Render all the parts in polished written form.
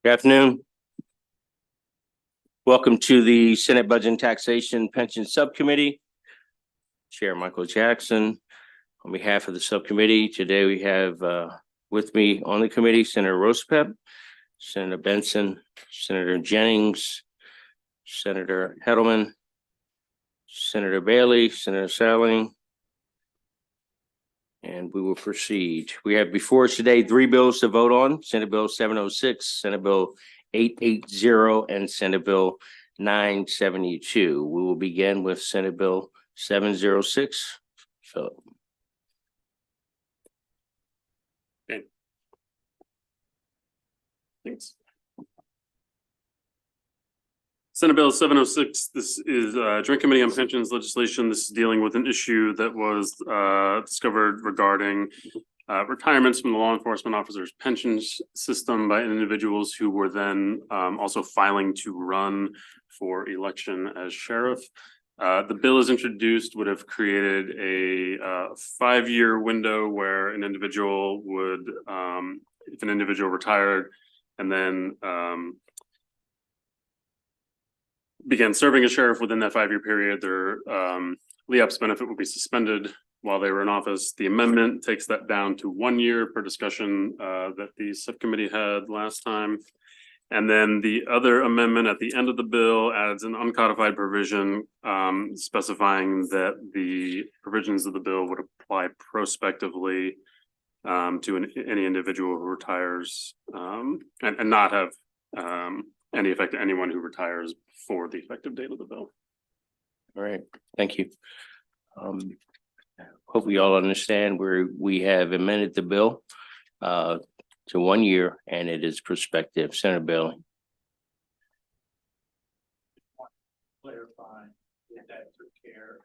Good afternoon. Welcome to the Senate Budget and Taxation Pension Subcommittee. Chair Michael Jackson. On behalf of the subcommittee, today we have with me on the committee, Senator Rosepep, Senator Benson, Senator Jennings, Senator Hedelman, Senator Bailey, Senator Salling, and we will proceed. We have before us today 3 bills to vote on: Senate Bill 706, Senate Bill 880, and Senate Bill 972. We will begin with Senate Bill 706. Philip. Okay. Thanks. Senate Bill 706. This is Joint Committee on Pensions legislation. This is dealing with an issue that was discovered regarding retirements from the law enforcement officers' pensions system by individuals who were then also filing to run for election as sheriff. The bill is introduced would have created a 5-year window where an individual would, if an individual retired and then began serving as sheriff within that 5-year period, their LEOPS benefit would be suspended while they were in office. The amendment takes that down to 1 year per discussion that the subcommittee had last time. And then the other amendment at the end of the bill adds an uncodified provision specifying that the provisions of the bill would apply prospectively to any individual who retires and not have any effect to anyone who retires before the effective date of the bill. All right, thank you. Hope we all understand we have amended the bill to 1 year, and it is prospective. Senator Bailey. Clarify that took care of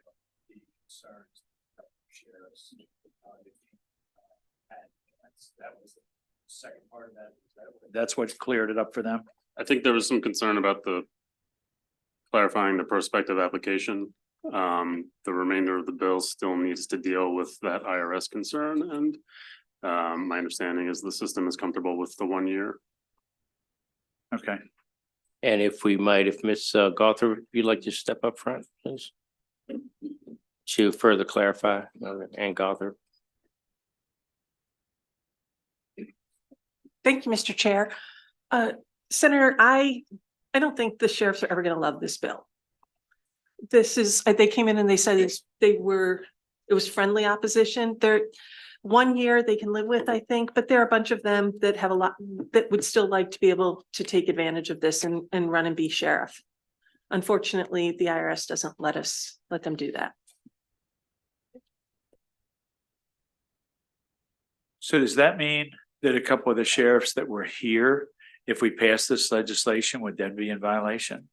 the concerns that sheriffs had. That was the second part of that. That's what cleared it up for them. I think there was some concern about the clarifying the prospective application. The remainder of the bill still needs to deal with that IRS concern, and my understanding is the system is comfortable with the 1 year. Okay. And if we might, if Ms. Gawther, if you'd like to step up front, please, to further clarify, and Gawther. Thank you, Mr. Chair. Senator, I don't think the sheriffs are ever going to love this bill. This is, they came in and they said it was friendly opposition. They're 1 year they can live with, I think, but there are a bunch of them that have a lot that would still like to be able to take advantage of this and run and be sheriff. Unfortunately, the IRS doesn't let them do that. So does that mean that a couple of the sheriffs that were here, if we pass this legislation, would then be in violation?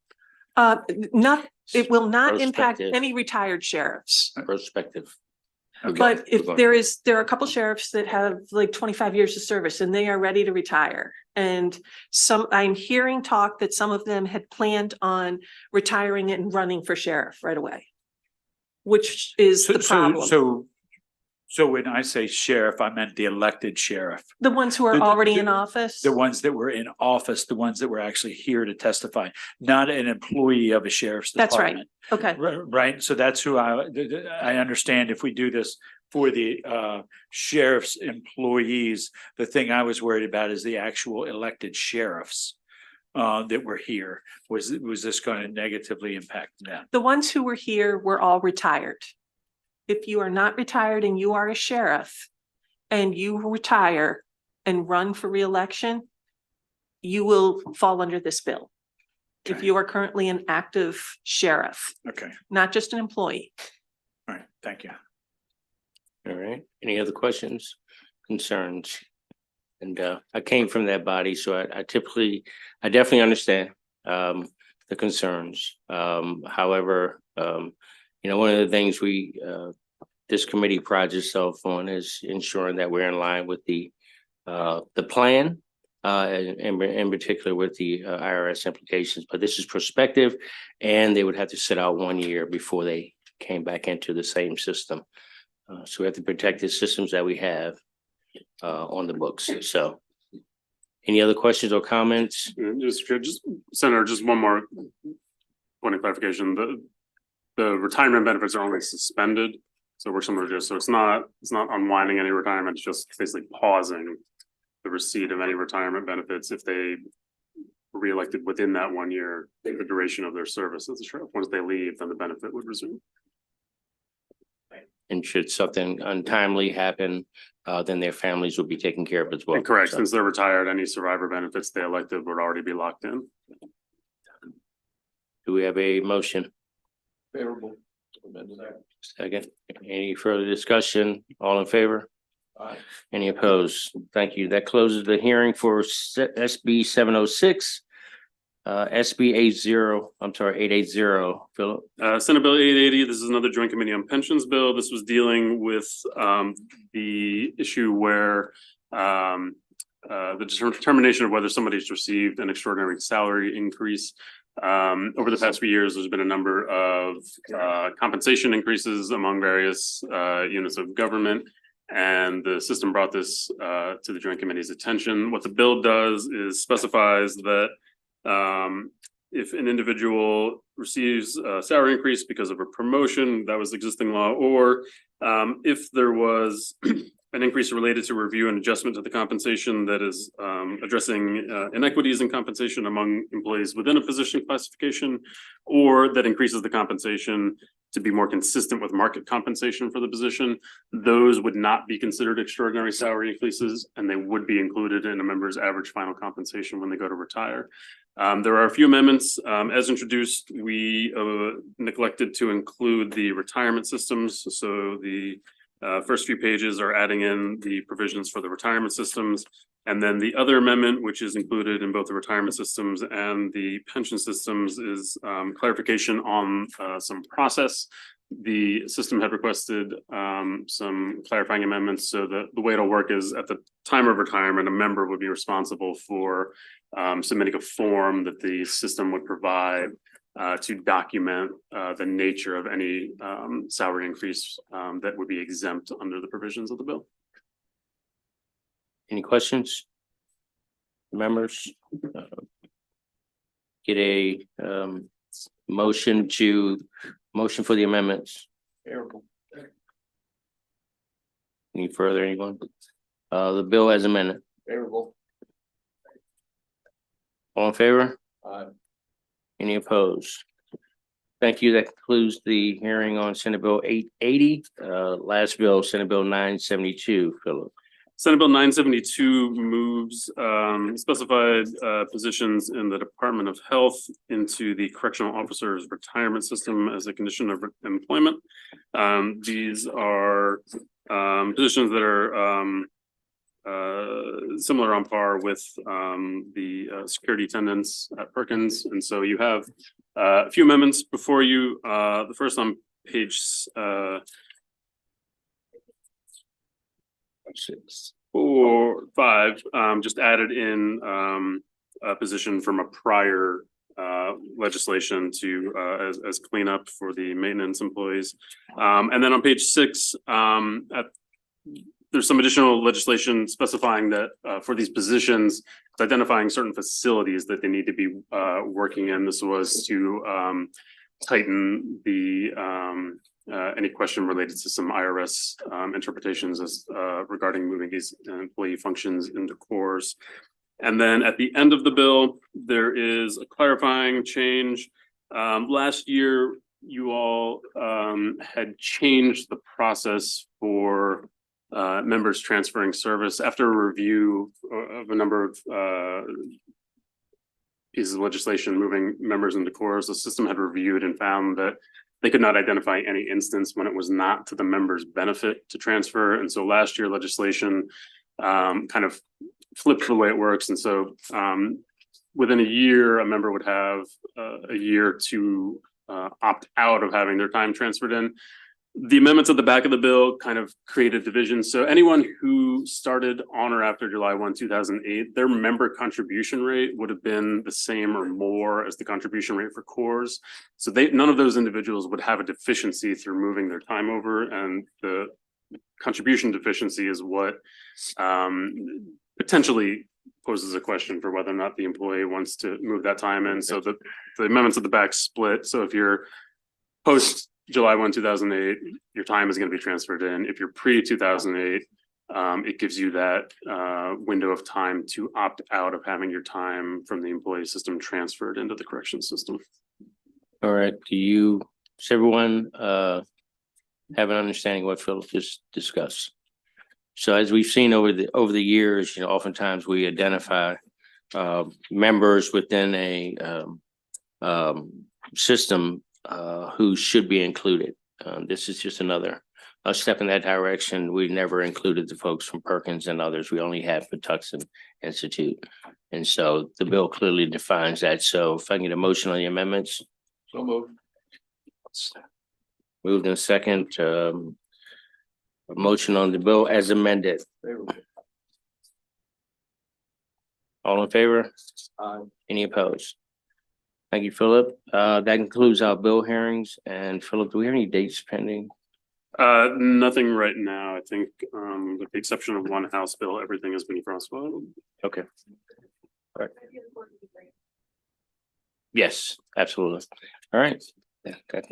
It will not impact Prospective. any retired sheriffs. Prospective. But if there are a couple sheriffs that have like 25 years of service and they are ready to retire. And I'm hearing talk that some of them had planned on retiring and running for sheriff right away, which is the problem. So when I say sheriff, I meant the elected sheriff. The ones who are already in office. The ones that were in office, the ones that were actually here to testify, not an employee of a sheriff's department. That's right. Okay. Right. So that's who I understand. If we do this for the sheriff's employees, the thing I was worried about is the actual elected sheriffs that were here. Was this going to negatively impact them? The ones who were here were all retired. If you are not retired and you are a sheriff and you retire and run for re-election, you will fall under this bill. Okay. If you are currently an active sheriff. Okay. Not just an employee. All right. Thank you. All right. Any other questions, concerns? And I came from that body, so I definitely understand the concerns. However, one of the things this committee prides itself on is ensuring that we're in line with the plan, and in particular with the IRS implications. But this is prospective, and they would have to sit out 1 year before they came back into the same system. So we have to protect the systems that we have on the books. So Any other questions or comments? Just Senator, just one more point of clarification. The retirement benefits are only suspended. So we're similar to, so it's not unwinding any retirement, it's just basically pausing the receipt of any retirement benefits if they were reelected within that 1 year, the duration of their service as a sheriff. Once they leave, then the benefit would resume. And should something untimely happen, then their families will be taken care of as well. And correct, So, since they're retired, any survivor benefits they elected would already be locked in. do we have a motion? Favorable. Second, any further discussion? All in favor? Aye. Any opposed? Thank you. That closes the hearing for SB 706. SB 880, Philip. Senate Bill 880, this is another joint committee on pensions bill. This was dealing with the issue where the determination of whether somebody's received an extraordinary salary increase. Over the past few years, there's been a number of compensation increases among various units of government. And the system brought this to the Joint Committee's attention. What the bill does is specifies that if an individual receives a salary increase because of a promotion, that was existing law, or if there was an increase related to review and adjustment to the compensation that is addressing inequities in compensation among employees within a position classification, or that increases the compensation to be more consistent with market compensation for the position, those would not be considered extraordinary salary increases, and they would be included in a member's average final compensation when they go to retire. There are a few amendments. As introduced, we neglected to include the retirement systems. So the first few pages are adding in the provisions for the retirement systems. And then the other amendment, which is included in both the retirement systems and the pension systems, is clarification on some process. The system had requested some clarifying amendments. So the way it'll work is at the time of retirement, a member would be responsible for submitting a form that the system would provide to document the nature of any salary increase that would be exempt under the provisions of the bill. Any questions? Members? Get a motion for the amendments. Favorable. Any further, anyone? The bill as amended. Favorable. All in favor? Aye. Any opposed? Thank you. That concludes the hearing on Senate Bill 880. Last bill, Senate Bill 972, Philip. Senate Bill 972 moves specified positions in the Department of Health into the correctional officers' retirement system as a condition of employment. These are positions that are similar on par with the security attendants at Perkins. And so you have a few amendments before you. The first on page 6 or 5, just added in a position from a prior legislation to as cleanup for the maintenance employees. And then on page 6, there's some additional legislation specifying that for these positions, it's identifying certain facilities that they need to be working in. This was to tighten the any question related to some IRS interpretations as regarding moving these employee functions into cores. And then at the end of the bill, there is a clarifying change. Last year, you all had changed the process for members transferring service after a review of a number of pieces of legislation moving members into cores. The system had reviewed and found that they could not identify any instance when it was not to the member's benefit to transfer. And so last year legislation kind of flipped the way it works. And so within a year, a member would have a year to opt out of having their time transferred in. The amendments at the back of the bill kind of created division. So anyone who started on or after July 1, 2008, their member contribution rate would have been the same or more as the contribution rate for cores. So none of those individuals would have a deficiency through moving their time over, and the contribution deficiency is what potentially poses a question for whether or not the employee wants to move that time in. So the amendments at the back split. So if you're post July 1, 2008, your time is going to be transferred in. If you're pre 2008, it gives you that window of time to opt out of having your time from the employee system transferred into the correction system. All right, does everyone have an understanding of what Philip just discussed? So as we've seen over the years, oftentimes we identify members within a system who should be included. This is just another step in that direction. We never included the folks from Perkins and others. We only had Patuxent Institute. And so the bill clearly defines that. So if I can get a motion on the amendments. So move. Moved in second, a motion on the bill as amended. Favorable. All in favor? Any opposed? Thank you, Philip. That concludes our bill hearings. And Philip, do we have any dates pending? Nothing right now. I think with the exception of one House bill, everything has been crosswalked. Okay. All right. Yes, absolutely. All right. Yeah, that